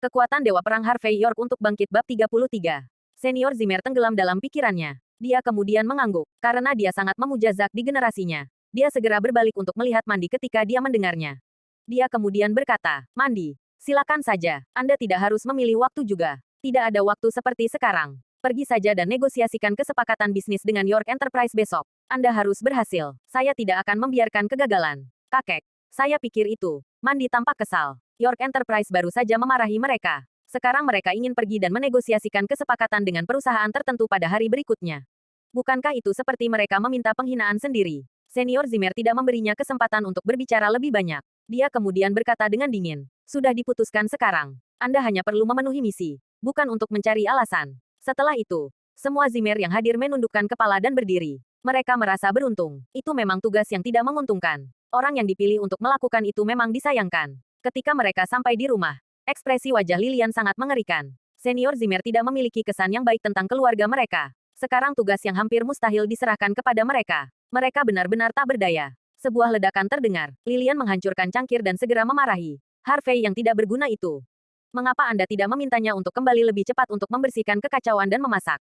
Kekuatan Dewa Perang Harvey York untuk bangkit bab 33. Senior Zimmer tenggelam dalam pikirannya. Dia kemudian mengangguk, karena dia sangat memuja Zack di generasinya. Dia segera berbalik untuk melihat Mandi ketika dia mendengarnya. Dia kemudian berkata, Mandi, silakan saja, Anda tidak harus memilih waktu juga. Tidak ada waktu seperti sekarang. Pergi saja dan negosiasikan kesepakatan bisnis dengan York Enterprise besok. Anda harus berhasil. Saya tidak akan membiarkan kegagalan. Kakek, saya pikir itu. Mandi tampak kesal. York Enterprise baru saja memarahi mereka. Sekarang mereka ingin pergi dan menegosiasikan kesepakatan dengan perusahaan tertentu pada hari berikutnya. Bukankah itu seperti mereka meminta penghinaan sendiri? Senior Zimmer tidak memberinya kesempatan untuk berbicara lebih banyak. Dia kemudian berkata dengan dingin, sudah diputuskan sekarang. Anda hanya perlu memenuhi misi, bukan untuk mencari alasan. Setelah itu, semua Zimmer yang hadir menundukkan kepala dan berdiri. Mereka merasa beruntung. Itu memang tugas yang tidak menguntungkan. Orang yang dipilih untuk melakukan itu memang disayangkan. Ketika mereka sampai di rumah, ekspresi wajah Lilian sangat mengerikan. Senior Zimmer tidak memiliki kesan yang baik tentang keluarga mereka. Sekarang tugas yang hampir mustahil diserahkan kepada mereka. Mereka benar-benar tak berdaya. Sebuah ledakan terdengar. Lilian menghancurkan cangkir dan segera memarahi Harvey yang tidak berguna itu. Mengapa Anda tidak memintanya untuk kembali lebih cepat untuk membersihkan kekacauan dan memasak?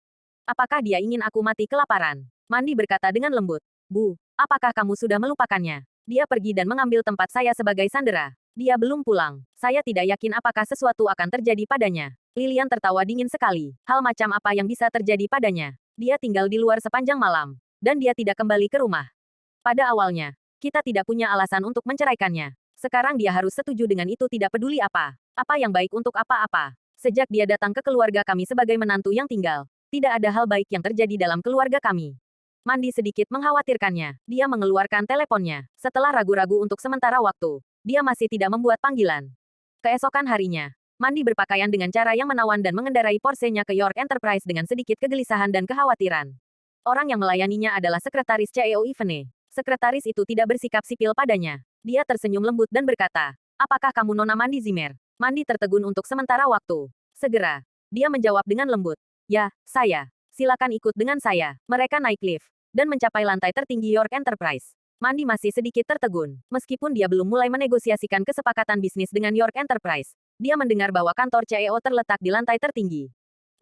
Apakah dia ingin aku mati kelaparan? Mandi berkata dengan lembut. Bu, apakah kamu sudah melupakannya? Dia pergi dan mengambil tempat saya sebagai sandera. Dia belum pulang. Saya tidak yakin apakah sesuatu akan terjadi padanya. Lilian tertawa dingin sekali. Hal macam apa yang bisa terjadi padanya? Dia tinggal di luar sepanjang malam. Dan dia tidak kembali ke rumah. Pada awalnya, kita tidak punya alasan untuk menceraikannya. Sekarang dia harus setuju dengan itu tidak peduli apa. Apa yang baik untuk apa-apa. Sejak dia datang ke keluarga kami sebagai menantu yang tinggal, tidak ada hal baik yang terjadi dalam keluarga kami. Mandi sedikit mengkhawatirkannya. Dia mengeluarkan teleponnya. Setelah ragu-ragu untuk sementara waktu, dia masih tidak membuat panggilan. Keesokan harinya, Mandi berpakaian dengan cara yang menawan dan mengendarai Porsche-nya ke York Enterprise dengan sedikit kegelisahan dan kekhawatiran. Orang yang melayaninya adalah sekretaris CEO Ivene. Sekretaris itu tidak bersikap sipil padanya. Dia tersenyum lembut dan berkata, apakah kamu Nona Mandi Zimmer? Mandi tertegun untuk sementara waktu. Segera, dia menjawab dengan lembut. Ya, saya. Silakan ikut dengan saya. Mereka naik lift dan mencapai lantai tertinggi York Enterprise. Mandi masih sedikit tertegun. Meskipun dia belum mulai menegosiasikan kesepakatan bisnis dengan York Enterprise, dia mendengar bahwa kantor CEO terletak di lantai tertinggi.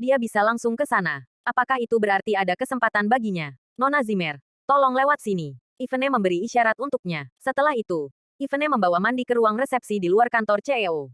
Dia bisa langsung ke sana. Apakah itu berarti ada kesempatan baginya? Nona Zimmer, tolong lewat sini. Ivene memberi isyarat untuknya. Setelah itu, Ivene membawa Mandi ke ruang resepsi di luar kantor CEO.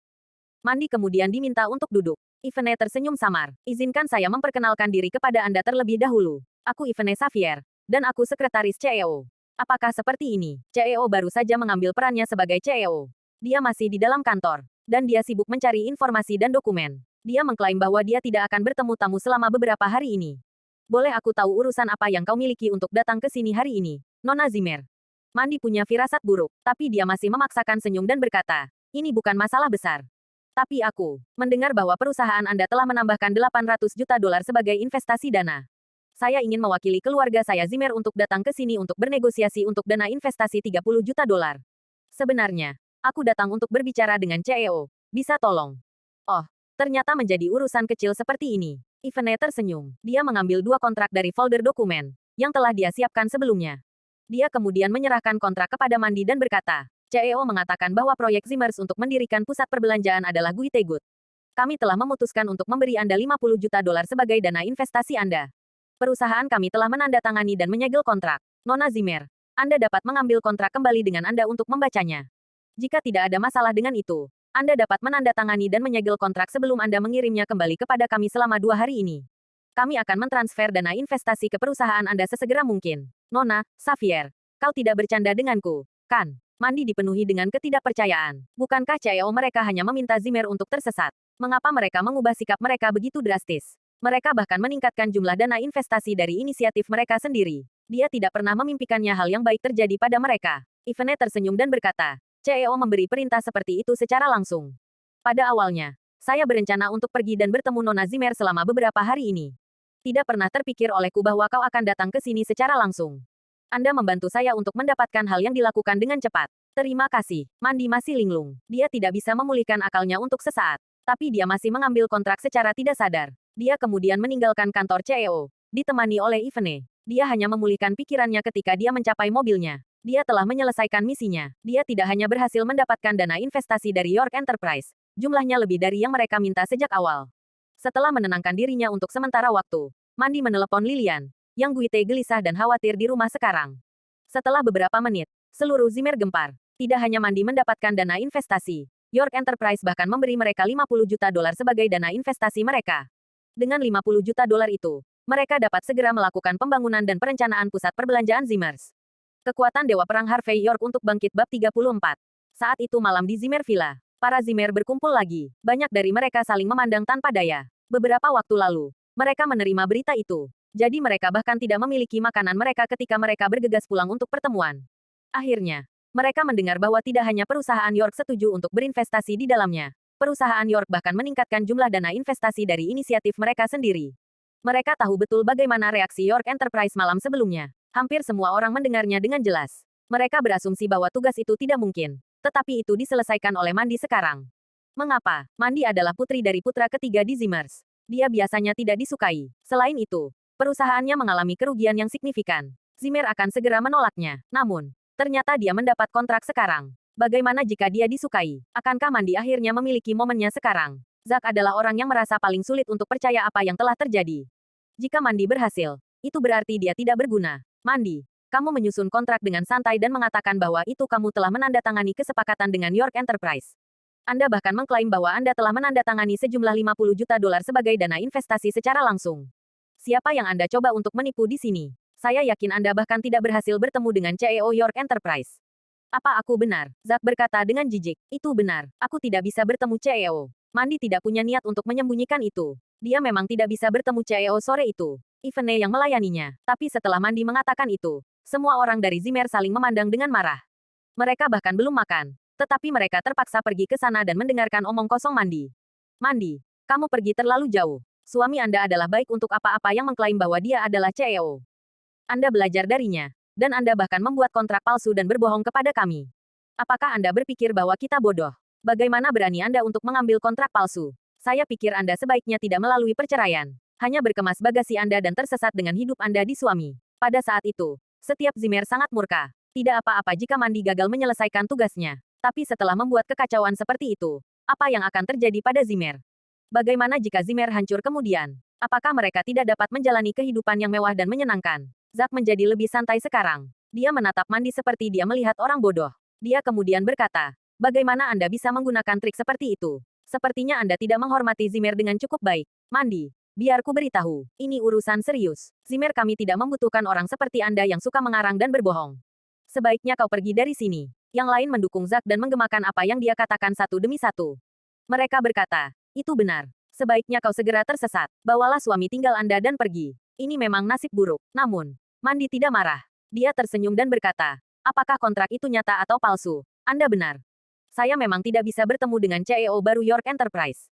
Mandi kemudian diminta untuk duduk. Ivene tersenyum samar. Izinkan saya memperkenalkan diri kepada Anda terlebih dahulu. Aku Ivene Xavier, dan aku sekretaris CEO. Apakah seperti ini? CEO baru saja mengambil perannya sebagai CEO. Dia masih di dalam kantor, dan dia sibuk mencari informasi dan dokumen. Dia mengklaim bahwa dia tidak akan bertemu tamu selama beberapa hari ini. Boleh aku tahu urusan apa yang kau miliki untuk datang ke sini hari ini, Nona Zimmer? Mandi punya firasat buruk, tapi dia masih memaksakan senyum dan berkata, ini bukan masalah besar. Tapi aku mendengar bahwa perusahaan Anda telah menambahkan 800 juta dolar sebagai investasi dana. Saya ingin mewakili keluarga saya Zimmer untuk datang ke sini untuk bernegosiasi untuk dana investasi 30 juta dolar. Sebenarnya, aku datang untuk berbicara dengan CEO. Bisa tolong? Oh, ternyata menjadi urusan kecil seperti ini. Ivene tersenyum. Dia mengambil 2 kontrak dari folder dokumen yang telah dia siapkan sebelumnya. Dia kemudian menyerahkan kontrak kepada Mandi dan berkata, CEO mengatakan bahwa proyek Zimmers untuk mendirikan pusat perbelanjaan adalah Gui Tegut. Kami telah memutuskan untuk memberi Anda 50 juta dolar sebagai dana investasi Anda. Perusahaan kami telah menandatangani dan menyegel kontrak. Nona Zimmer, Anda dapat mengambil kontrak kembali dengan Anda untuk membacanya. Jika tidak ada masalah dengan itu, Anda dapat menandatangani dan menyegel kontrak sebelum Anda mengirimnya kembali kepada kami selama 2 hari ini. Kami akan mentransfer dana investasi ke perusahaan Anda sesegera mungkin. Nona Xavier, kau tidak bercanda denganku, kan? Mandi dipenuhi dengan ketidakpercayaan. Bukankah CEO mereka hanya meminta Zimmer untuk tersesat? Mengapa mereka mengubah sikap mereka begitu drastis? Mereka bahkan meningkatkan jumlah dana investasi dari inisiatif mereka sendiri. Dia tidak pernah memimpikannya hal yang baik terjadi pada mereka. Ivene tersenyum dan berkata, CEO memberi perintah seperti itu secara langsung. Pada awalnya, saya berencana untuk pergi dan bertemu Nona Zimmer selama beberapa hari ini. Tidak pernah terpikir olehku bahwa kau akan datang ke sini secara langsung. Anda membantu saya untuk mendapatkan hal yang dilakukan dengan cepat. Terima kasih. Mandi masih linglung. Dia tidak bisa memulihkan akalnya untuk sesaat. Tapi dia masih mengambil kontrak secara tidak sadar. Dia kemudian meninggalkan kantor CEO, ditemani oleh Ivene. Dia hanya memulihkan pikirannya ketika dia mencapai mobilnya. Dia telah menyelesaikan misinya. Dia tidak hanya berhasil mendapatkan dana investasi dari York Enterprise. Jumlahnya lebih dari yang mereka minta sejak awal. Setelah menenangkan dirinya untuk sementara waktu, Mandi menelepon Lilian, yang Guite gelisah dan khawatir di rumah sekarang. Setelah beberapa menit, seluruh Zimmer gempar. Tidak hanya Mandi mendapatkan dana investasi, York Enterprise bahkan memberi mereka 50 juta dolar sebagai dana investasi mereka. Dengan 50 juta dolar itu, mereka dapat segera melakukan pembangunan dan perencanaan pusat perbelanjaan Zimmers. Kekuatan Dewa Perang Harvey York untuk bangkit bab 34. Saat itu malam di Zimmer Villa, para Zimmer berkumpul lagi. Banyak dari mereka saling memandang tanpa daya. Beberapa waktu lalu, mereka menerima berita itu. Jadi mereka bahkan tidak memiliki makanan mereka ketika mereka bergegas pulang untuk pertemuan. Akhirnya, mereka mendengar bahwa tidak hanya perusahaan York setuju untuk berinvestasi di dalamnya. Perusahaan York bahkan meningkatkan jumlah dana investasi dari inisiatif mereka sendiri. Mereka tahu betul bagaimana reaksi York Enterprise malam sebelumnya. Hampir semua orang mendengarnya dengan jelas. Mereka berasumsi bahwa tugas itu tidak mungkin. Tetapi itu diselesaikan oleh Mandi sekarang. Mengapa? Mandi adalah putri dari putra ketiga di Zimmers. Dia biasanya tidak disukai. Selain itu, perusahaannya mengalami kerugian yang signifikan. Zimmer akan segera menolaknya. Namun, ternyata dia mendapat kontrak sekarang. Bagaimana jika dia disukai? Akankah Mandi akhirnya memiliki momennya sekarang? Zack adalah orang yang merasa paling sulit untuk percaya apa yang telah terjadi. Jika Mandi berhasil, itu berarti dia tidak berguna. Mandi, kamu menyusun kontrak dengan santai dan mengatakan bahwa itu kamu telah menandatangani kesepakatan dengan York Enterprise. Anda bahkan mengklaim bahwa Anda telah menandatangani sejumlah 50 juta dolar sebagai dana investasi secara langsung. Siapa yang Anda coba untuk menipu di sini? Saya yakin Anda bahkan tidak berhasil bertemu dengan CEO York Enterprise. Apa aku benar? Zack berkata dengan jijik. Itu benar. Aku tidak bisa bertemu CEO. Mandi tidak punya niat untuk menyembunyikan itu. Dia memang tidak bisa bertemu CEO sore itu. Ivene yang melayaninya. Tapi setelah Mandi mengatakan itu, semua orang dari Zimmer saling memandang dengan marah. Mereka bahkan belum makan. Tetapi mereka terpaksa pergi ke sana dan mendengarkan omong kosong Mandi. Mandi, kamu pergi terlalu jauh. Suami Anda adalah baik untuk apa-apa yang mengklaim bahwa dia adalah CEO. Anda belajar darinya. Dan Anda bahkan membuat kontrak palsu dan berbohong kepada kami. Apakah Anda berpikir bahwa kita bodoh? Bagaimana berani Anda untuk mengambil kontrak palsu? Saya pikir Anda sebaiknya tidak melalui perceraian. Hanya berkemas bagasi Anda dan tersesat dengan hidup Anda di suami. Pada saat itu, setiap Zimmer sangat murka. Tidak apa-apa jika Mandi gagal menyelesaikan tugasnya. Tapi setelah membuat kekacauan seperti itu, apa yang akan terjadi pada Zimmer? Bagaimana jika Zimmer hancur kemudian? Apakah mereka tidak dapat menjalani kehidupan yang mewah dan menyenangkan? Zack menjadi lebih santai sekarang. Dia menatap Mandi seperti dia melihat orang bodoh. Dia kemudian berkata, bagaimana Anda bisa menggunakan trik seperti itu? Sepertinya Anda tidak menghormati Zimmer dengan cukup baik. Mandi, biar ku beritahu, ini urusan serius. Zimmer kami tidak membutuhkan orang seperti Anda yang suka mengarang dan berbohong. Sebaiknya kau pergi dari sini. Yang lain mendukung Zack dan menggemakan apa yang dia katakan satu demi satu. Mereka berkata, itu benar. Sebaiknya kau segera tersesat. Bawalah suami tinggal Anda dan pergi. Ini memang nasib buruk. Namun, Mandi tidak marah. Dia tersenyum dan berkata, apakah kontrak itu nyata atau palsu? Anda benar. Saya memang tidak bisa bertemu dengan CEO baru York Enterprise.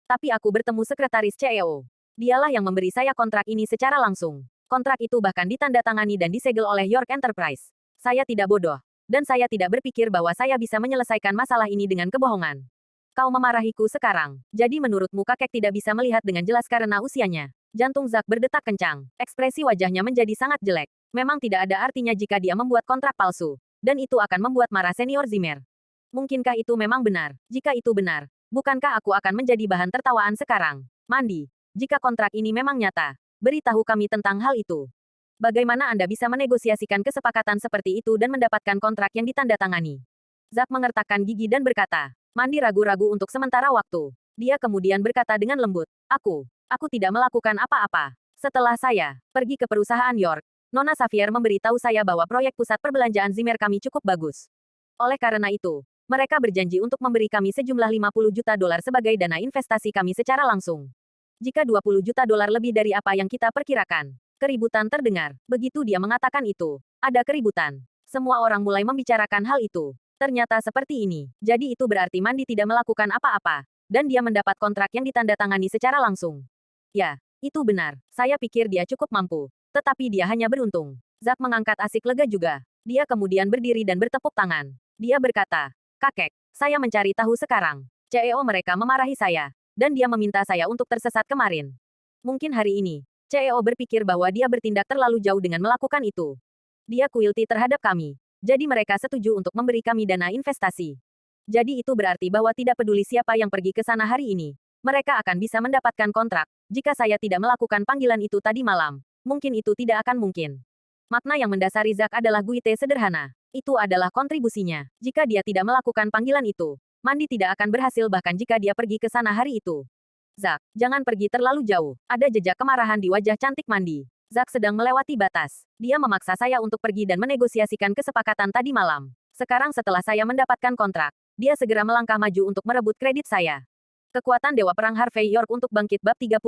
Tapi aku bertemu sekretaris CEO. Dialah yang memberi saya kontrak ini secara langsung. Kontrak itu bahkan ditandatangani dan disegel oleh York Enterprise. Saya tidak bodoh. Dan saya tidak berpikir bahwa saya bisa menyelesaikan masalah ini dengan kebohongan. Kau memarahiku sekarang. Jadi menurutmu kakek tidak bisa melihat dengan jelas karena usianya. Jantung Zack berdetak kencang. Ekspresi wajahnya menjadi sangat jelek. Memang tidak ada artinya jika dia membuat kontrak palsu. Dan itu akan membuat marah senior Zimmer. Mungkinkah itu memang benar? Jika itu benar, bukankah aku akan menjadi bahan tertawaan sekarang? Mandi, jika kontrak ini memang nyata, beritahu kami tentang hal itu. Bagaimana Anda bisa menegosiasikan kesepakatan seperti itu dan mendapatkan kontrak yang ditandatangani? Zack mengertakkan gigi dan berkata, Mandi ragu-ragu untuk sementara waktu. Dia kemudian berkata dengan lembut, Aku tidak melakukan apa-apa. Setelah saya pergi ke perusahaan York, Nona Xavier memberitahu saya bahwa proyek pusat perbelanjaan Zimmer kami cukup bagus. Oleh karena itu, mereka berjanji untuk memberi kami sejumlah 50 juta dolar sebagai dana investasi kami secara langsung. Jika 20 juta dolar lebih dari apa yang kita perkirakan. Keributan terdengar. Begitu dia mengatakan itu, ada keributan. Semua orang mulai membicarakan hal itu. Ternyata seperti ini. Jadi itu berarti Mandi tidak melakukan apa-apa. Dan dia mendapat kontrak yang ditandatangani secara langsung. Ya, itu benar. Saya pikir dia cukup mampu. Tetapi dia hanya beruntung. Zack mengangkat asik lega juga. Dia kemudian berdiri dan bertepuk tangan. Dia berkata, Kakek, saya mencari tahu sekarang. CEO mereka memarahi saya. Dan dia meminta saya untuk tersesat kemarin. Mungkin hari ini, CEO berpikir bahwa dia bertindak terlalu jauh dengan melakukan itu. Dia kuilti terhadap kami. Jadi mereka setuju untuk memberi kami dana investasi. Jadi itu berarti bahwa tidak peduli siapa yang pergi ke sana hari ini, mereka akan bisa mendapatkan kontrak. Jika saya tidak melakukan panggilan itu tadi malam, mungkin itu tidak akan mungkin. Makna yang mendasari Zack adalah Guite sederhana. Itu adalah kontribusinya. Jika dia tidak melakukan panggilan itu, Mandi tidak akan berhasil bahkan jika dia pergi ke sana hari itu. Zack, jangan pergi terlalu jauh. Ada jejak kemarahan di wajah cantik Mandi. Zack sedang melewati batas. Dia memaksa saya untuk pergi dan menegosiasikan kesepakatan tadi malam. Sekarang setelah saya mendapatkan kontrak, dia segera melangkah maju untuk merebut kredit saya. Kekuatan Dewa Perang Harvey York untuk bangkit bab 35.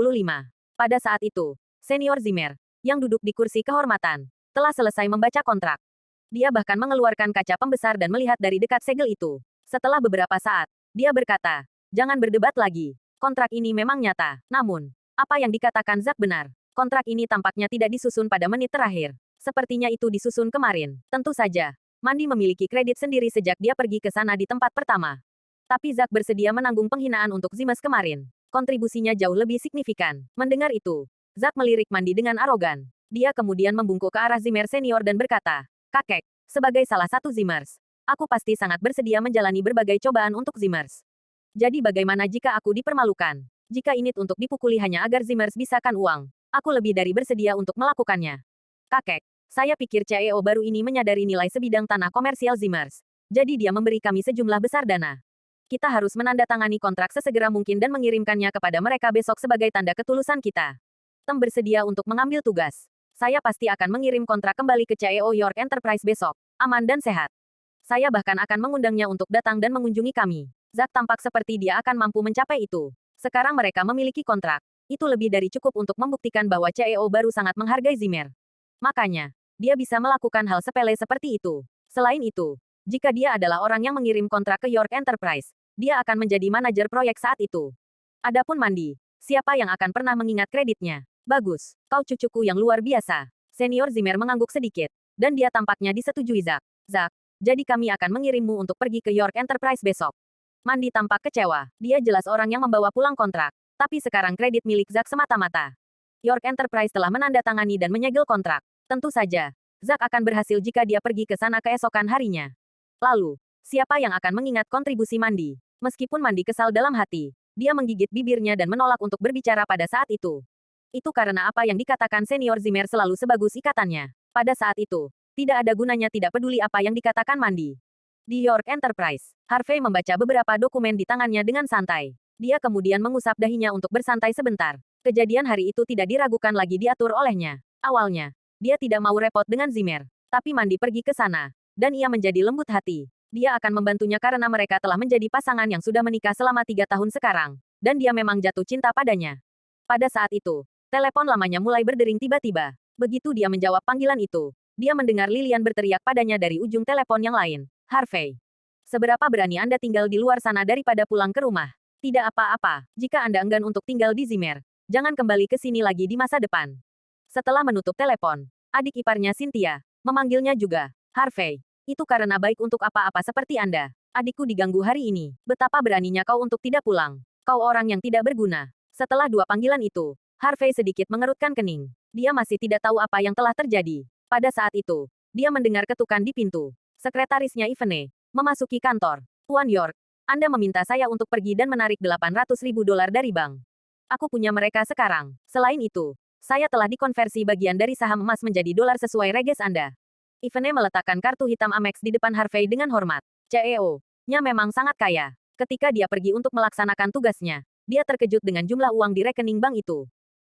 Pada saat itu, Senior Zimmer, yang duduk di kursi kehormatan, telah selesai membaca kontrak. Dia bahkan mengeluarkan kaca pembesar dan melihat dari dekat segel itu. Setelah beberapa saat, dia berkata, "Jangan berdebat lagi. Kontrak ini memang nyata. Namun, apa yang dikatakan Zack benar. Kontrak ini tampaknya tidak disusun pada menit terakhir. Sepertinya itu disusun kemarin. Tentu saja, Mandi memiliki kredit sendiri sejak dia pergi ke sana di tempat pertama. Tapi Zack bersedia menanggung penghinaan untuk Zimes kemarin. Kontribusinya jauh lebih signifikan. Mendengar itu, Zack melirik Mandi dengan arogan. Dia kemudian membungkuk ke arah Zimmer senior dan berkata, "Kakek, sebagai salah satu Zimmers, aku pasti sangat bersedia menjalani berbagai cobaan untuk Zimmers. Jadi bagaimana jika aku dipermalukan? Jika ini untuk dipukuli hanya agar Zimmers bisakan uang, aku lebih dari bersedia untuk melakukannya. Kakek, saya pikir CEO baru ini menyadari nilai sebidang tanah komersial Zimmers. Jadi dia memberi kami sejumlah besar dana. Kita harus menandatangani kontrak sesegera mungkin dan mengirimkannya kepada mereka besok sebagai tanda ketulusan kita. Tem bersedia untuk mengambil tugas. Saya pasti akan mengirim kontrak kembali ke CEO York Enterprise besok, aman dan sehat. Saya bahkan akan mengundangnya untuk datang dan mengunjungi kami." Zack tampak seperti dia akan mampu mencapai itu. Sekarang mereka memiliki kontrak. Itu lebih dari cukup untuk membuktikan bahwa CEO baru sangat menghargai Zimmer. Makanya, dia bisa melakukan hal sepele seperti itu. Selain itu, jika dia adalah orang yang mengirim kontrak ke York Enterprise, dia akan menjadi manajer proyek saat itu. Adapun Mandi, siapa yang akan pernah mengingat kreditnya? Bagus, kau cucuku yang luar biasa. Senior Zimmer mengangguk sedikit, dan dia tampaknya disetujui Zack. Zack, jadi kami akan mengirimmu untuk pergi ke York Enterprise besok. Mandi tampak kecewa. Dia jelas orang yang membawa pulang kontrak. Tapi sekarang kredit milik Zack semata-mata. York Enterprise telah menandatangani dan menyegel kontrak. Tentu saja, Zack akan berhasil jika dia pergi ke sana keesokan harinya. Lalu, siapa yang akan mengingat kontribusi Mandi? Meskipun Mandi kesal dalam hati, dia menggigit bibirnya dan menolak untuk berbicara pada saat itu. Itu karena apa yang dikatakan Senior Zimmer selalu sebagus ikatannya. Pada saat itu, tidak ada gunanya tidak peduli apa yang dikatakan Mandi. Di York Enterprise, Harvey membaca beberapa dokumen di tangannya dengan santai. Dia kemudian mengusap dahinya untuk bersantai sebentar. Kejadian hari itu tidak diragukan lagi diatur olehnya. Awalnya, dia tidak mau repot dengan Zimmer. Tapi Mandi pergi ke sana, dan ia menjadi lembut hati. Dia akan membantunya karena mereka telah menjadi pasangan yang sudah menikah selama 3 tahun sekarang. Dan dia memang jatuh cinta padanya. Pada saat itu, telepon lamanya mulai berdering tiba-tiba. Begitu dia menjawab panggilan itu, dia mendengar Lilian berteriak padanya dari ujung telepon yang lain. "Harvey, seberapa berani Anda tinggal di luar sana daripada pulang ke rumah? Tidak apa-apa, jika Anda enggan untuk tinggal di Zimmer, jangan kembali ke sini lagi di masa depan." Setelah menutup telepon, adik iparnya Cynthia memanggilnya juga. "Harvey, itu karena baik untuk apa-apa seperti Anda. Adikku diganggu hari ini. Betapa beraninya kau untuk tidak pulang. Kau orang yang tidak berguna." Setelah 2 panggilan itu, Harvey sedikit mengerutkan kening. Dia masih tidak tahu apa yang telah terjadi. Pada saat itu, dia mendengar ketukan di pintu. Sekretarisnya Ivene memasuki kantor. "Tuan York, Anda meminta saya untuk pergi dan menarik $800.000 dari bank. Aku punya mereka sekarang. Selain itu, saya telah dikonversi bagian dari saham emas menjadi dolar sesuai reges Anda." Ivene meletakkan kartu hitam Amex di depan Harvey dengan hormat. CEO-nya memang sangat kaya. Ketika dia pergi untuk melaksanakan tugasnya, dia terkejut dengan jumlah uang di rekening bank itu.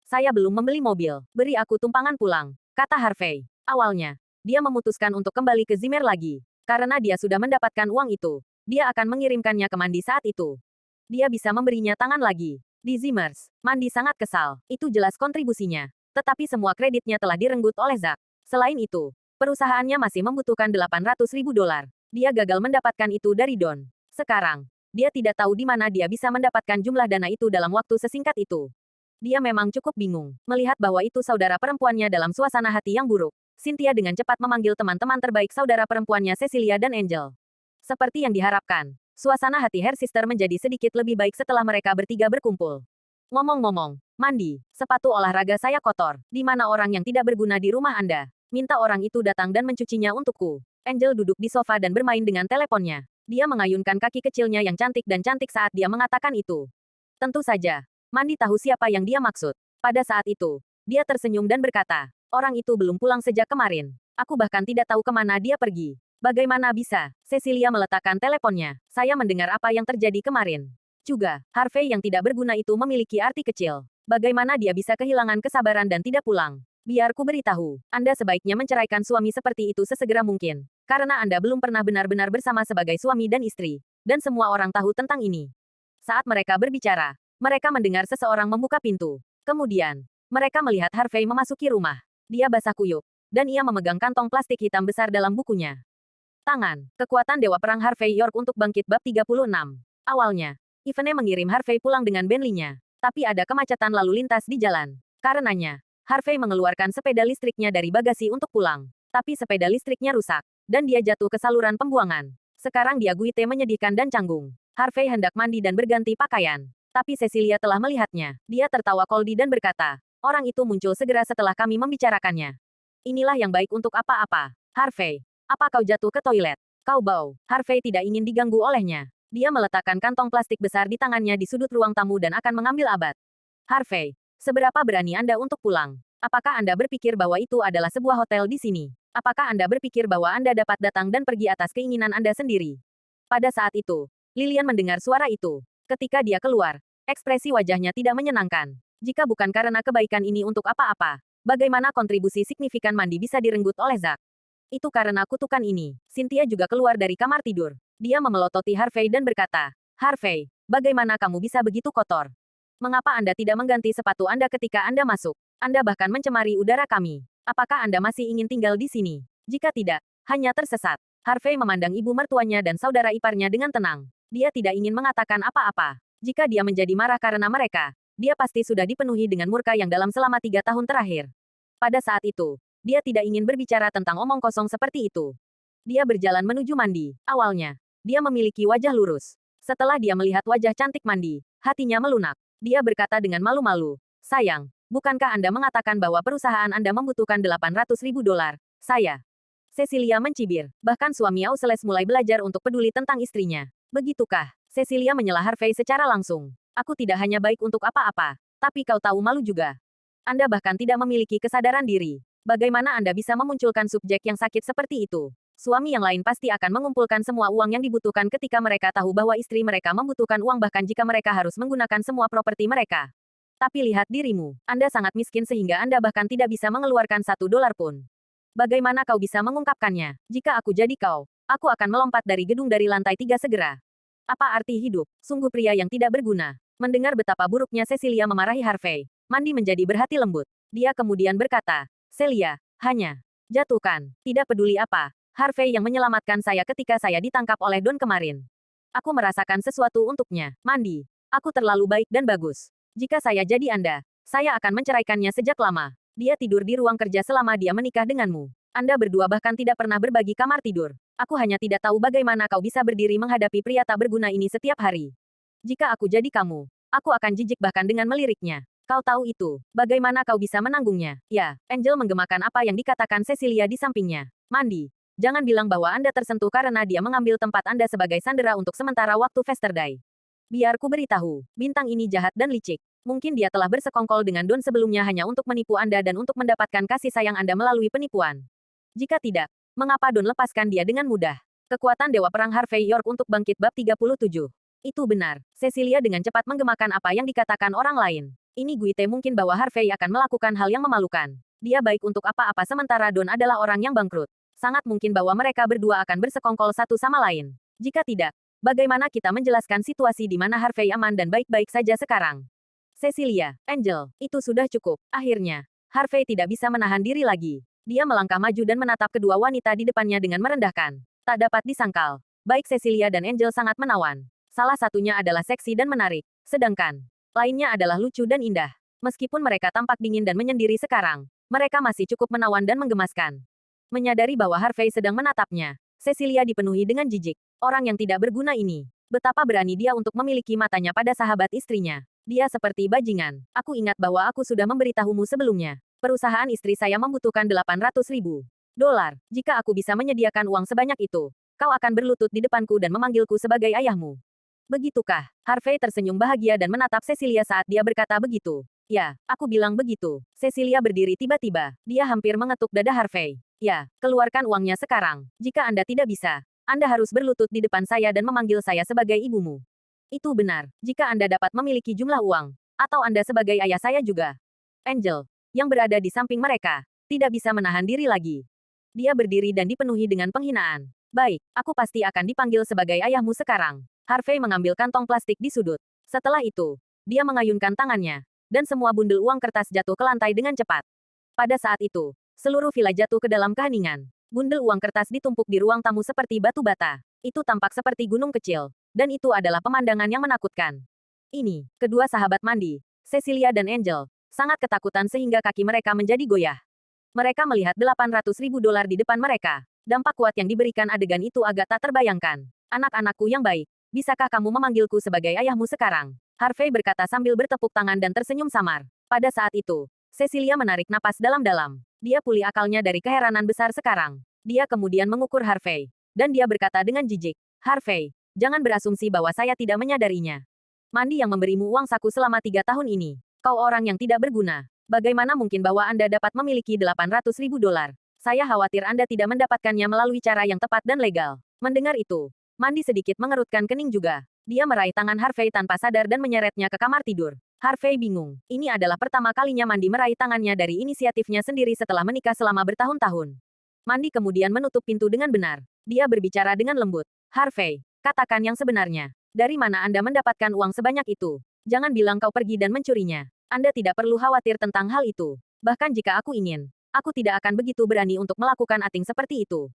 "Saya belum membeli mobil. Beri aku tumpangan pulang," kata Harvey. Awalnya, dia memutuskan untuk kembali ke Zimmer lagi. Karena dia sudah mendapatkan uang itu, dia akan mengirimkannya ke Mandi saat itu. Dia bisa memberinya tangan lagi. Di Zimmers, Mandi sangat kesal. Itu jelas kontribusinya. Tetapi semua kreditnya telah direnggut oleh Zack. Selain itu, perusahaannya masih membutuhkan $800.000. Dia gagal mendapatkan itu dari Don. Sekarang, dia tidak tahu di mana dia bisa mendapatkan jumlah dana itu dalam waktu sesingkat itu. Dia memang cukup bingung, melihat bahwa itu saudara perempuannya dalam suasana hati yang buruk. Cynthia dengan cepat memanggil teman-teman terbaik saudara perempuannya Cecilia dan Angel. Seperti yang diharapkan, suasana hati Her Sister menjadi sedikit lebih baik setelah mereka bertiga berkumpul. "Ngomong-ngomong, Mandi, sepatu olahraga saya kotor. Di mana orang yang tidak berguna di rumah Anda? Minta orang itu datang dan mencucinya untukku." Angel duduk di sofa dan bermain dengan teleponnya. Dia mengayunkan kaki kecilnya yang cantik dan cantik saat dia mengatakan itu. Tentu saja, Mandi tahu siapa yang dia maksud. Pada saat itu, dia tersenyum dan berkata, orang itu belum pulang sejak kemarin. Aku bahkan tidak tahu kemana dia pergi. Bagaimana bisa? Cecilia meletakkan teleponnya. Saya mendengar apa yang terjadi kemarin. Juga, Harvey yang tidak berguna itu memiliki arti kecil. Bagaimana dia bisa kehilangan kesabaran dan tidak pulang? Biar ku beritahu, Anda sebaiknya menceraikan suami seperti itu sesegera mungkin. Karena Anda belum pernah benar-benar bersama sebagai suami dan istri. Dan semua orang tahu tentang ini. Saat mereka berbicara, mereka mendengar seseorang membuka pintu. Kemudian, mereka melihat Harvey memasuki rumah. Dia basah kuyup, dan ia memegang kantong plastik hitam besar dalam bukunya. Tangan, kekuatan Dewa Perang Harvey York untuk bangkit bab 36. Awalnya, Ivene mengirim Harvey pulang dengan Bentley-nya. Tapi ada kemacetan lalu lintas di jalan. Karenanya, Harvey mengeluarkan sepeda listriknya dari bagasi untuk pulang. Tapi sepeda listriknya rusak, dan dia jatuh ke saluran pembuangan. Sekarang dia guite menyedihkan dan canggung. Harvey hendak mandi dan berganti pakaian. Tapi Cecilia telah melihatnya. Dia tertawa koldi dan berkata, orang itu muncul segera setelah kami membicarakannya. Inilah yang baik untuk apa-apa. Harvey, apa kau jatuh ke toilet? Kau bau. Harvey tidak ingin diganggu olehnya. Dia meletakkan kantong plastik besar di tangannya di sudut ruang tamu dan akan mengambil abat. Harvey, seberapa berani Anda untuk pulang? Apakah Anda berpikir bahwa itu adalah sebuah hotel di sini? Apakah Anda berpikir bahwa Anda dapat datang dan pergi atas keinginan Anda sendiri? Pada saat itu, Lilian mendengar suara itu. Ketika dia keluar, ekspresi wajahnya tidak menyenangkan. Jika bukan karena kebaikan ini untuk apa-apa, bagaimana kontribusi signifikan Mandi bisa direnggut oleh Zack? Itu karena kutukan ini. Cynthia juga keluar dari kamar tidur. Dia memelototi Harvey dan berkata, Harvey, bagaimana kamu bisa begitu kotor? Mengapa Anda tidak mengganti sepatu Anda ketika Anda masuk? Anda bahkan mencemari udara kami. Apakah Anda masih ingin tinggal di sini? Jika tidak, hanya tersesat. Harvey memandang ibu mertuanya dan saudara iparnya dengan tenang. Dia tidak ingin mengatakan apa-apa. Jika dia menjadi marah karena mereka, dia pasti sudah dipenuhi dengan murka yang dalam selama 3 tahun terakhir. Pada saat itu, dia tidak ingin berbicara tentang omong kosong seperti itu. Dia berjalan menuju Mandi. Awalnya, dia memiliki wajah lurus. Setelah dia melihat wajah cantik Mandi, hatinya melunak. Dia berkata dengan malu-malu, sayang, bukankah Anda mengatakan bahwa perusahaan Anda membutuhkan $800.000? Saya. Cecilia mencibir. Bahkan suami Ausles mulai belajar untuk peduli tentang istrinya. Begitukah? Cecilia menyela Harvey secara langsung. Aku tidak hanya baik untuk apa-apa, tapi kau tahu malu juga. Anda bahkan tidak memiliki kesadaran diri. Bagaimana Anda bisa memunculkan subjek yang sakit seperti itu? Suami yang lain pasti akan mengumpulkan semua uang yang dibutuhkan ketika mereka tahu bahwa istri mereka membutuhkan uang bahkan jika mereka harus menggunakan semua properti mereka. Tapi lihat dirimu. Anda sangat miskin sehingga Anda bahkan tidak bisa mengeluarkan $1 pun. Bagaimana kau bisa mengungkapkannya? Jika aku jadi kau, aku akan melompat dari gedung dari lantai 3 segera. Apa arti hidup? Sungguh pria yang tidak berguna. Mendengar betapa buruknya Cecilia memarahi Harvey, Mandi menjadi berhati lembut. Dia kemudian berkata, Celia, hanya jatuhkan. Tidak peduli apa. Harvey yang menyelamatkan saya ketika saya ditangkap oleh Don kemarin. Aku merasakan sesuatu untuknya. Mandi, aku terlalu baik dan bagus. Jika saya jadi Anda, saya akan menceraikannya sejak lama. Dia tidur di ruang kerja selama dia menikah denganmu. Anda berdua bahkan tidak pernah berbagi kamar tidur. Aku hanya tidak tahu bagaimana kau bisa berdiri menghadapi pria tak berguna ini setiap hari. Jika aku jadi kamu, aku akan jijik bahkan dengan meliriknya. Kau tahu itu. Bagaimana kau bisa menanggungnya? Ya, Angel menggemakan apa yang dikatakan Cecilia di sampingnya. Mandi, jangan bilang bahwa Anda tersentuh karena dia mengambil tempat Anda sebagai sandera untuk sementara waktu Festerday. Biar ku beritahu, bintang ini jahat dan licik. Mungkin dia telah bersekongkol dengan Don sebelumnya hanya untuk menipu Anda dan untuk mendapatkan kasih sayang Anda melalui penipuan. Jika tidak, mengapa Don lepaskan dia dengan mudah? Kekuatan Dewa Perang Harvey York untuk bangkit bab 37. Itu benar. Cecilia dengan cepat menggemakan apa yang dikatakan orang lain. Ini Guite mungkin bahwa Harvey akan melakukan hal yang memalukan. Dia baik untuk apa-apa sementara Don adalah orang yang bangkrut. Sangat mungkin bahwa mereka berdua akan bersekongkol satu sama lain. Jika tidak, bagaimana kita menjelaskan situasi di mana Harvey aman dan baik-baik saja sekarang? Cecilia, Angel, itu sudah cukup. Akhirnya, Harvey tidak bisa menahan diri lagi. Dia melangkah maju dan menatap kedua wanita di depannya dengan merendahkan. Tak dapat disangkal. Baik Cecilia dan Angel sangat menawan. Salah satunya adalah seksi dan menarik. Sedangkan, lainnya adalah lucu dan indah. Meskipun mereka tampak dingin dan menyendiri sekarang, mereka masih cukup menawan dan menggemaskan. Menyadari bahwa Harvey sedang menatapnya, Cecilia dipenuhi dengan jijik. Orang yang tidak berguna ini. Betapa berani dia untuk memiliki matanya pada sahabat istrinya. Dia seperti bajingan. Aku ingat bahwa aku sudah memberitahumu sebelumnya. Perusahaan istri saya membutuhkan $800.000. Jika aku bisa menyediakan uang sebanyak itu, kau akan berlutut di depanku dan memanggilku sebagai ayahmu. Begitukah? Harvey tersenyum bahagia dan menatap Cecilia saat dia berkata begitu. Ya, aku bilang begitu. Cecilia berdiri tiba-tiba. Dia hampir mengetuk dada Harvey. Ya, keluarkan uangnya sekarang. Jika Anda tidak bisa, Anda harus berlutut di depan saya dan memanggil saya sebagai ibumu. Itu benar. Jika Anda dapat memiliki jumlah uang, atau Anda sebagai ayah saya juga. Angel, yang berada di samping mereka, tidak bisa menahan diri lagi. Dia berdiri dan dipenuhi dengan penghinaan. Baik, aku pasti akan dipanggil sebagai ayahmu sekarang. Harvey mengambil kantong plastik di sudut. Setelah itu, dia mengayunkan tangannya, dan semua bundel uang kertas jatuh ke lantai dengan cepat. Pada saat itu, seluruh villa jatuh ke dalam keheningan. Bundel uang kertas ditumpuk di ruang tamu seperti batu bata. Itu tampak seperti gunung kecil, dan itu adalah pemandangan yang menakutkan. Ini, kedua sahabat mandi, Cecilia dan Angel, sangat ketakutan sehingga kaki mereka menjadi goyah. Mereka melihat $800.000 di depan mereka. Dampak kuat yang diberikan adegan itu agak tak terbayangkan. Anak-anakku yang baik, bisakah kamu memanggilku sebagai ayahmu sekarang? Harvey berkata sambil bertepuk tangan dan tersenyum samar. Pada saat itu, Cecilia menarik napas dalam-dalam. Dia pulih akalnya dari keheranan besar sekarang. Dia kemudian mengukur Harvey. Dan dia berkata dengan jijik, Harvey, jangan berasumsi bahwa saya tidak menyadarinya. Mandi yang memberimu uang saku selama 3 tahun ini. Kau orang yang tidak berguna. Bagaimana mungkin bahwa Anda dapat memiliki $800.000? Saya khawatir Anda tidak mendapatkannya melalui cara yang tepat dan legal. Mendengar itu, Mandi sedikit mengerutkan kening juga. Dia meraih tangan Harvey tanpa sadar dan menyeretnya ke kamar tidur. Harvey bingung. Ini adalah pertama kalinya Mandi meraih tangannya dari inisiatifnya sendiri setelah menikah selama bertahun-tahun. Mandi kemudian menutup pintu dengan benar. Dia berbicara dengan lembut. Harvey, katakan yang sebenarnya. Dari mana Anda mendapatkan uang sebanyak itu? Jangan bilang kau pergi dan mencurinya. Anda tidak perlu khawatir tentang hal itu. Bahkan jika aku ingin, aku tidak akan begitu berani untuk melakukan ating seperti itu.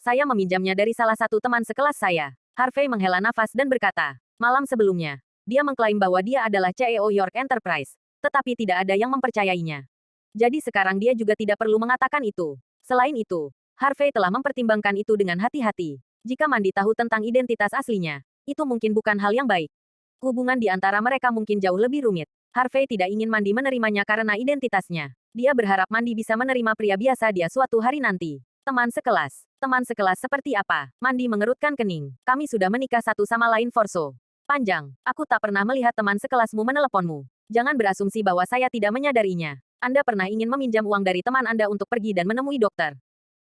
Saya meminjamnya dari salah satu teman sekelas saya. Harvey menghela nafas dan berkata, malam sebelumnya, dia mengklaim bahwa dia adalah CEO York Enterprise, tetapi tidak ada yang mempercayainya. Jadi sekarang dia juga tidak perlu mengatakan itu. Selain itu, Harvey telah mempertimbangkan itu dengan hati-hati. Jika Mandi tahu tentang identitas aslinya, itu mungkin bukan hal yang baik. Hubungan di antara mereka mungkin jauh lebih rumit. Harvey tidak ingin Mandi menerimanya karena identitasnya. Dia berharap Mandi bisa menerima pria biasa dia suatu hari nanti. Teman sekelas. Teman sekelas seperti apa? Mandi mengerutkan kening. Kami sudah menikah satu sama lain Forso. Panjang. Aku tak pernah melihat teman sekelasmu meneleponmu. Jangan berasumsi bahwa saya tidak menyadarinya. Anda pernah ingin meminjam uang dari teman Anda untuk pergi dan menemui dokter.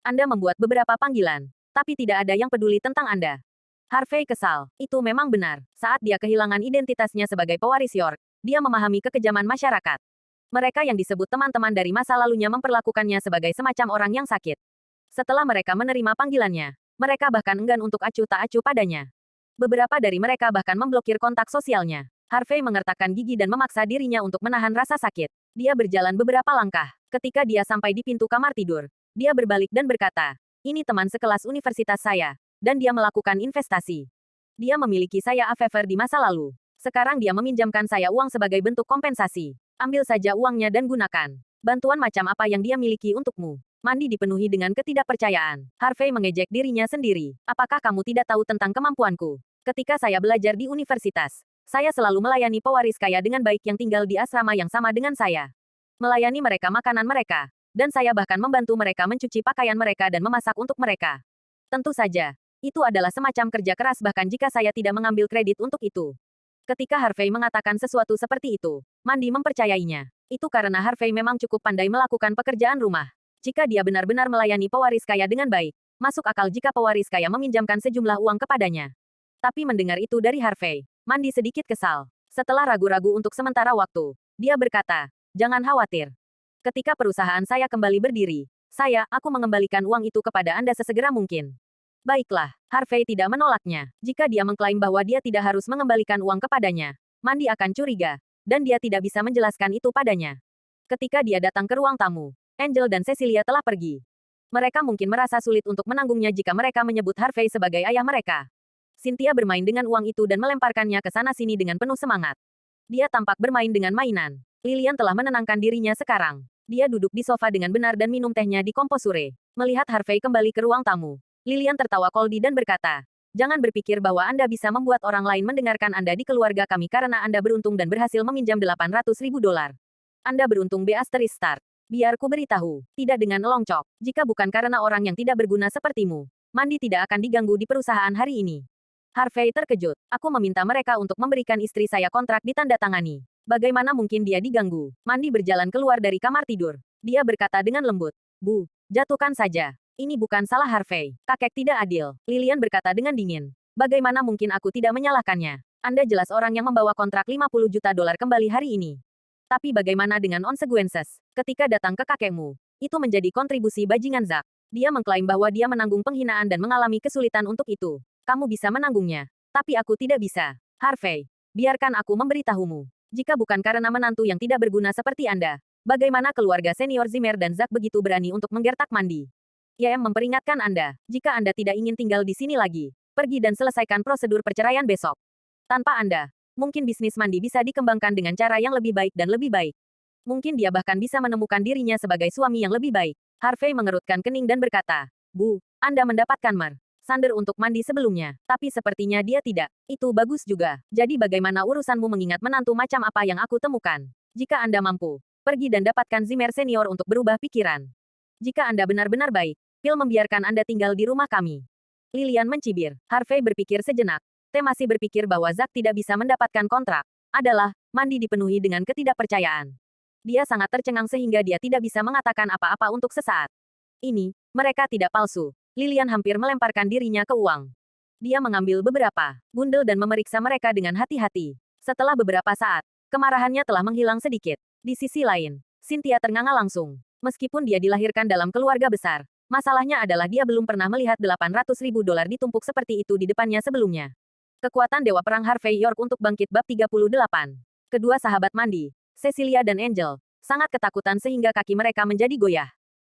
Anda membuat beberapa panggilan, tapi tidak ada yang peduli tentang Anda. Harvey kesal. Itu memang benar. Saat dia kehilangan identitasnya sebagai pewaris York, dia memahami kekejaman masyarakat. Mereka yang disebut teman-teman dari masa lalunya memperlakukannya sebagai semacam orang yang sakit. Setelah mereka menerima panggilannya, mereka bahkan enggan untuk acuh tak acuh padanya. Beberapa dari mereka bahkan memblokir kontak sosialnya. Harvey mengertakkan gigi dan memaksa dirinya untuk menahan rasa sakit. Dia berjalan beberapa langkah. Ketika dia sampai di pintu kamar tidur, dia berbalik dan berkata, ini teman sekelas universitas saya, dan dia melakukan investasi. Dia memiliki saya a favor di masa lalu. Sekarang dia meminjamkan saya uang sebagai bentuk kompensasi. Ambil saja uangnya dan gunakan. Bantuan macam apa yang dia miliki untukmu? Mandi dipenuhi dengan ketidakpercayaan. Harvey mengejek dirinya sendiri. Apakah kamu tidak tahu tentang kemampuanku? Ketika saya belajar di universitas, saya selalu melayani pewaris kaya dengan baik yang tinggal di asrama yang sama dengan saya. Melayani mereka makanan mereka. Dan saya bahkan membantu mereka mencuci pakaian mereka dan memasak untuk mereka. Tentu saja, itu adalah semacam kerja keras bahkan jika saya tidak mengambil kredit untuk itu. Ketika Harvey mengatakan sesuatu seperti itu, Mandi mempercayainya. Itu karena Harvey memang cukup pandai melakukan pekerjaan rumah. Jika dia benar-benar melayani pewaris kaya dengan baik, masuk akal jika pewaris kaya meminjamkan sejumlah uang kepadanya. Tapi mendengar itu dari Harvey, Mandi sedikit kesal. Setelah ragu-ragu untuk sementara waktu, dia berkata, jangan khawatir. Ketika perusahaan saya kembali berdiri, aku mengembalikan uang itu kepada Anda sesegera mungkin. Baiklah, Harvey tidak menolaknya. Jika dia mengklaim bahwa dia tidak harus mengembalikan uang kepadanya, Mandi akan curiga, dan dia tidak bisa menjelaskan itu padanya. Ketika dia datang ke ruang tamu, Angel dan Cecilia telah pergi. Mereka mungkin merasa sulit untuk menanggungnya jika mereka menyebut Harvey sebagai ayah mereka. Cynthia bermain dengan uang itu dan melemparkannya ke sana-sini dengan penuh semangat. Dia tampak bermain dengan mainan. Lilian telah menenangkan dirinya sekarang. Dia duduk di sofa dengan benar dan minum tehnya di komposure. Melihat Harvey kembali ke ruang tamu, Lilian tertawa koldi dan berkata, jangan berpikir bahwa Anda bisa membuat orang lain mendengarkan Anda di keluarga kami karena Anda beruntung dan berhasil meminjam $800.000. Anda beruntung ***. Biar ku beritahu, tidak dengan elongcok. Jika bukan karena orang yang tidak berguna sepertimu, Mandi tidak akan diganggu di perusahaan hari ini. Harvey terkejut. Aku meminta mereka untuk memberikan istri saya kontrak ditandatangani. Bagaimana mungkin dia diganggu? Mandi berjalan keluar dari kamar tidur. Dia berkata dengan lembut. Bu, jatuhkan saja. Ini bukan salah Harvey. Kakek tidak adil. Lilian berkata dengan dingin. Bagaimana mungkin aku tidak menyalahkannya? Anda jelas orang yang membawa kontrak 50 juta dolar kembali hari ini. Tapi bagaimana dengan consequences? Ketika datang ke kakekmu, itu menjadi kontribusi bajingan Zack. Dia mengklaim bahwa dia menanggung penghinaan dan mengalami kesulitan untuk itu. Kamu bisa menanggungnya. Tapi aku tidak bisa. Harvey, biarkan aku memberitahumu. Jika bukan karena menantu yang tidak berguna seperti Anda, bagaimana keluarga senior Zimmer dan Zack begitu berani untuk menggertak Mandi? YM memperingatkan Anda, jika Anda tidak ingin tinggal di sini lagi, pergi dan selesaikan prosedur perceraian besok. Tanpa Anda, mungkin bisnis Mandi bisa dikembangkan dengan cara yang lebih baik dan lebih baik. Mungkin dia bahkan bisa menemukan dirinya sebagai suami yang lebih baik. Harvey mengerutkan kening dan berkata, Bu, Anda mendapatkan Sander untuk Mandi sebelumnya, tapi sepertinya dia tidak. Itu bagus juga. Jadi bagaimana urusanmu mengingat menantu macam apa yang aku temukan? Jika Anda mampu, pergi dan dapatkan Zimmer senior untuk berubah pikiran. Jika Anda benar-benar baik, Phil membiarkan Anda tinggal di rumah kami. Lilian mencibir. Harvey berpikir sejenak. T masih berpikir bahwa Zack tidak bisa mendapatkan kontrak. Adalah, Mandi dipenuhi dengan ketidakpercayaan. Dia sangat tercengang sehingga dia tidak bisa mengatakan apa-apa untuk sesaat. Ini, mereka tidak palsu. Lilian hampir melemparkan dirinya ke uang. Dia mengambil beberapa bundel dan memeriksa mereka dengan hati-hati. Setelah beberapa saat, kemarahannya telah menghilang sedikit. Di sisi lain, Cynthia ternganga langsung. Meskipun dia dilahirkan dalam keluarga besar, masalahnya adalah dia belum pernah melihat 800.000 dolar ditumpuk seperti itu di depannya sebelumnya. Kekuatan Dewa Perang Harvey York untuk bangkit bab 38. Kedua sahabat Mandi, Cecilia dan Angel, sangat ketakutan sehingga kaki mereka menjadi goyah.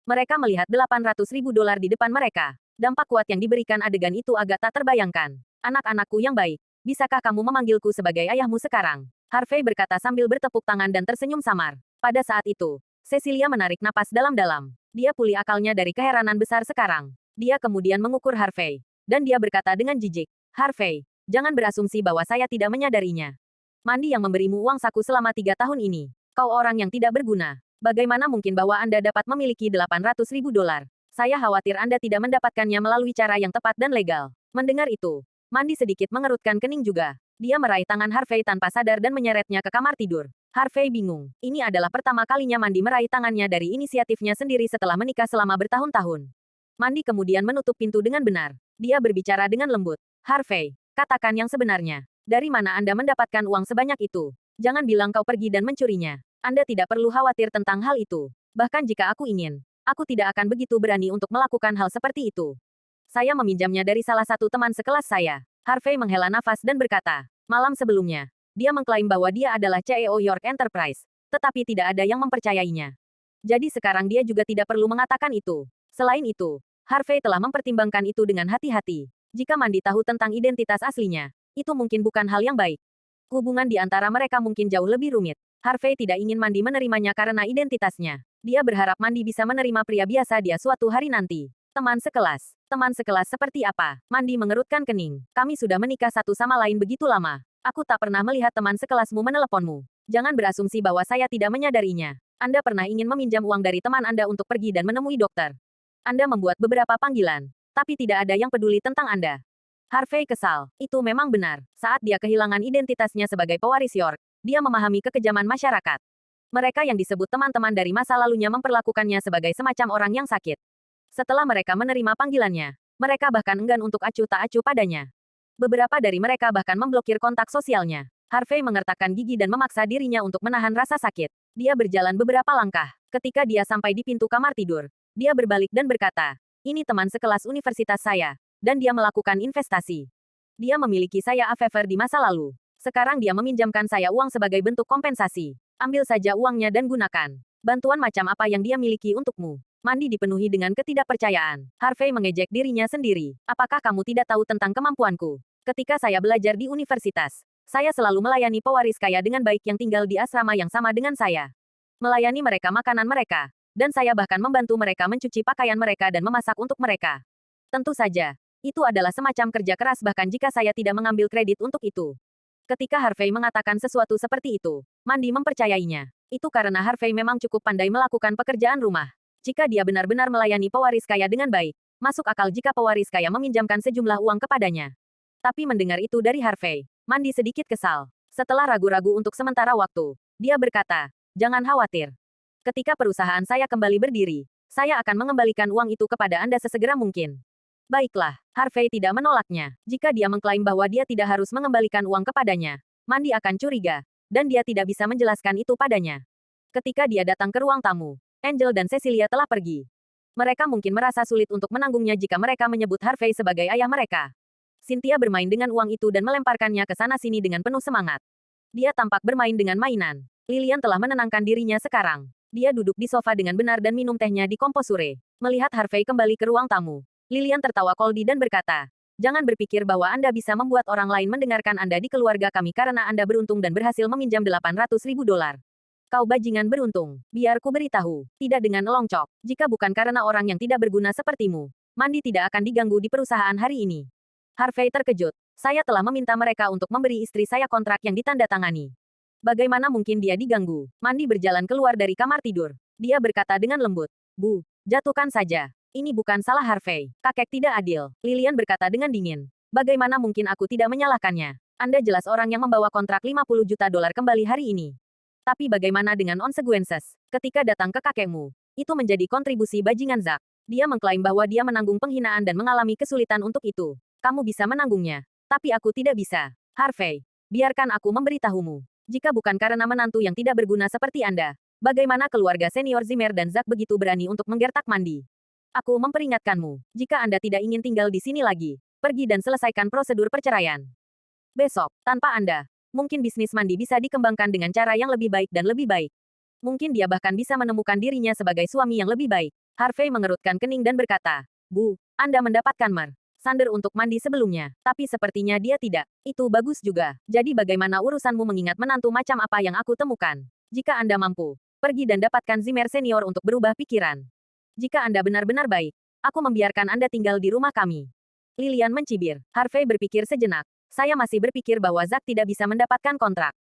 Mereka melihat 800.000 dolar di depan mereka. Dampak kuat yang diberikan adegan itu agak tak terbayangkan. Anak-anakku yang baik, bisakah kamu memanggilku sebagai ayahmu sekarang? Harvey berkata sambil bertepuk tangan dan tersenyum samar. Pada saat itu, Cecilia menarik napas dalam-dalam. Dia pulih akalnya dari keheranan besar sekarang. Dia kemudian mengukur Harvey. Dan dia berkata dengan jijik, Harvey, jangan berasumsi bahwa saya tidak menyadarinya. Mandi yang memberimu uang saku selama 3 tahun ini. Kau orang yang tidak berguna. Bagaimana mungkin bahwa Anda dapat memiliki 800.000 dolar? Saya khawatir Anda tidak mendapatkannya melalui cara yang tepat dan legal. Mendengar itu, Mandi sedikit mengerutkan kening juga. Dia meraih tangan Harvey tanpa sadar dan menyeretnya ke kamar tidur. Harvey bingung. Ini adalah pertama kalinya Mandi meraih tangannya dari inisiatifnya sendiri setelah menikah selama bertahun-tahun. Mandi kemudian menutup pintu dengan benar. Dia berbicara dengan lembut. Harvey, katakan yang sebenarnya. Dari mana Anda mendapatkan uang sebanyak itu? Jangan bilang kau pergi dan mencurinya. Anda tidak perlu khawatir tentang hal itu. Bahkan jika aku ingin, aku tidak akan begitu berani untuk melakukan hal seperti itu. Saya meminjamnya dari salah satu teman sekelas saya. Harvey menghela nafas dan berkata, malam sebelumnya, dia mengklaim bahwa dia adalah CEO York Enterprise, tetapi tidak ada yang mempercayainya. Jadi sekarang dia juga tidak perlu mengatakan itu. Selain itu, Harvey telah mempertimbangkan itu dengan hati-hati. Jika Mandi tahu tentang identitas aslinya, itu mungkin bukan hal yang baik. Hubungan di antara mereka mungkin jauh lebih rumit. Harvey tidak ingin Mandi menerimanya karena identitasnya. Dia berharap Mandi bisa menerima pria biasa dia suatu hari nanti. Teman sekelas. Teman sekelas seperti apa? Mandi mengerutkan kening. Kami sudah menikah satu sama lain begitu lama. Aku tak pernah melihat teman sekelasmu meneleponmu. Jangan berasumsi bahwa saya tidak menyadarinya. Anda pernah ingin meminjam uang dari teman Anda untuk pergi dan menemui dokter. Anda membuat beberapa panggilan, tapi tidak ada yang peduli tentang Anda. Harvey kesal. Itu memang benar. Saat dia kehilangan identitasnya sebagai pewaris York, dia memahami kekejaman masyarakat. Mereka yang disebut teman-teman dari masa lalunya memperlakukannya sebagai semacam orang yang sakit. Setelah mereka menerima panggilannya, mereka bahkan enggan untuk acuh tak acuh padanya. Beberapa dari mereka bahkan memblokir kontak sosialnya. Harvey mengertakkan gigi dan memaksa dirinya untuk menahan rasa sakit. Dia berjalan beberapa langkah. Ketika dia sampai di pintu kamar tidur, dia berbalik dan berkata, ini teman sekelas universitas saya, dan dia melakukan investasi. Dia memiliki saya a favor di masa lalu. Sekarang dia meminjamkan saya uang sebagai bentuk kompensasi. Ambil saja uangnya dan gunakan. Bantuan macam apa yang dia miliki untukmu? Mandi dipenuhi dengan ketidakpercayaan. Harvey mengejek dirinya sendiri. Apakah kamu tidak tahu tentang kemampuanku? Ketika saya belajar di universitas, saya selalu melayani pewaris kaya dengan baik yang tinggal di asrama yang sama dengan saya. Melayani mereka makanan mereka. Dan saya bahkan membantu mereka mencuci pakaian mereka dan memasak untuk mereka. Tentu saja, itu adalah semacam kerja keras bahkan jika saya tidak mengambil kredit untuk itu. Ketika Harvey mengatakan sesuatu seperti itu, Mandi mempercayainya. Itu karena Harvey memang cukup pandai melakukan pekerjaan rumah. Jika dia benar-benar melayani pewaris kaya dengan baik, Masuk akal jika pewaris kaya meminjamkan sejumlah uang kepadanya. Tapi mendengar itu dari Harvey, Mandy sedikit kesal. Setelah ragu-ragu untuk sementara waktu, dia berkata, "Jangan khawatir. Ketika perusahaan saya kembali berdiri, saya akan mengembalikan uang itu kepada Anda sesegera mungkin." Baiklah, Harvey tidak menolaknya. Jika dia mengklaim bahwa dia tidak harus mengembalikan uang kepadanya, Mandy akan curiga, dan dia tidak bisa menjelaskan itu padanya. Ketika dia datang ke ruang tamu, Angel dan Cecilia telah pergi. Mereka mungkin merasa sulit untuk menanggungnya jika mereka menyebut Harvey sebagai ayah mereka. Cynthia bermain dengan uang itu dan melemparkannya ke sana-sini dengan penuh semangat. Dia tampak bermain dengan mainan. Lilian telah menenangkan dirinya sekarang. Dia duduk di sofa dengan benar dan minum tehnya di komposure. Melihat Harvey kembali ke ruang tamu, Lilian tertawa koldi dan berkata, "Jangan berpikir bahwa Anda bisa membuat orang lain mendengarkan Anda di keluarga kami karena Anda beruntung dan berhasil meminjam $800.000. Kau bajingan beruntung. Biar ku beritahu, tidak dengan elongcok. Jika bukan karena orang yang tidak berguna sepertimu, Mandy tidak akan diganggu di perusahaan hari ini." Harvey terkejut. "Saya telah meminta mereka untuk memberi istri saya kontrak yang ditandatangani. Bagaimana mungkin dia diganggu?" Mandy berjalan keluar dari kamar tidur. Dia berkata dengan lembut, "Bu, jatuhkan saja. Ini bukan salah Harvey. Kakek tidak adil." Lilian berkata dengan dingin. "Bagaimana mungkin aku tidak menyalahkannya? Anda jelas orang yang membawa kontrak $50 juta kembali hari ini. Tapi bagaimana dengan consequences? Ketika datang ke kakekmu, itu menjadi kontribusi bajingan Zack. Dia mengklaim bahwa dia menanggung penghinaan dan mengalami kesulitan untuk itu. Kamu bisa menanggungnya. Tapi aku tidak bisa. Harvey, biarkan aku memberitahumu. Jika bukan karena menantu yang tidak berguna seperti Anda, bagaimana keluarga senior Zimmer dan Zack begitu berani untuk menggertak Mandy? Aku memperingatkanmu, jika Anda tidak ingin tinggal di sini lagi, pergi dan selesaikan prosedur perceraian. Besok, tanpa Anda, mungkin bisnis Mandy bisa dikembangkan dengan cara yang lebih baik dan lebih baik. Mungkin dia bahkan bisa menemukan dirinya sebagai suami yang lebih baik." Harvey mengerutkan kening dan berkata, "Bu, Anda mendapatkan Sander untuk Mandy sebelumnya, tapi sepertinya dia tidak. Itu bagus juga. Jadi bagaimana urusanmu mengingat menantu macam apa yang aku temukan? Jika Anda mampu, pergi dan dapatkan Zimmer senior untuk berubah pikiran. Jika Anda benar-benar baik, aku membiarkan Anda tinggal di rumah kami." Lilian mencibir. Harvey berpikir sejenak. "Saya masih berpikir bahwa Zack tidak bisa mendapatkan kontrak.